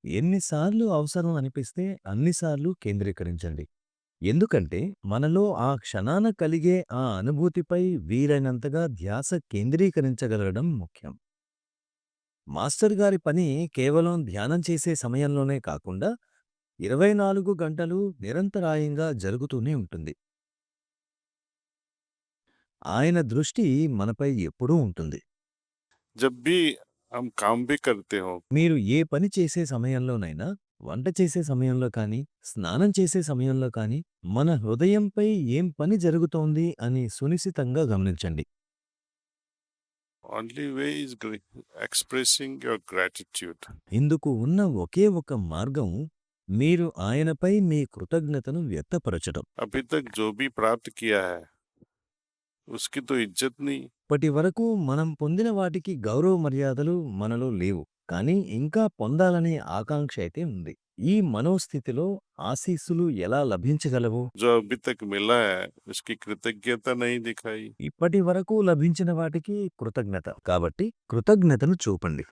ఎన్నిసార్లు అవసరం అనిపిస్తే అన్నిసార్లు కేంద్రీకరించండి. ఎందుకంటే మనలో ఆ క్షణాన కలిగే ఆ అనుభూతిపై వీలైనంతగా ధ్యాస కేంద్రీకరించగలగడం ముఖ్యం. మాస్టర్ గారి పని కేవలం ధ్యానం చేసే సమయంలోనే కాకుండా 24 గంటలు నిరంతరాయంగా జరుగుతూనే ఉంటుంది. ఆయన దృష్టి మనపై ఎప్పుడూ ఉంటుంది. जब भी हम काम भी करते हो, మీరు ఏ పని చేసే సమయంలోనైనా, వంట చేసే సమయంలో కానీ, స్నానం చేసే సమయంలో కానీ, మన హృదయంపై ఏం పని జరుగుతోంది అని సునిశితంగా గమనించండి. only way is expressing your gratitude. ఇందుకు ఉన్న ఒకే ఒక మార్గం మీరు ఆయనపై మీ కృతజ్ఞతను వ్యక్తపరచడం. अभी तक जो भी प्राप्त किया है उसकी तो इज्जत नहीं। ఇప్పటి వరకు మనం పొందిన వాటికి గౌరవ మర్యాదలు మనలో లేవు. కానీ ఇంకా పొందాలనే ఆకాంక్ష అయితే ఉంది. ఈ మనోస్థితిలో ఆశీస్సులు ఎలా లభించగలవు? जो अभी तक मिला है उसकी कृतज्ञता नहीं दिखाई। ఇప్పటి వరకు లభించిన వాటికి కృతజ్ఞత. కాబట్టి కృతజ్ఞతను చూపండి.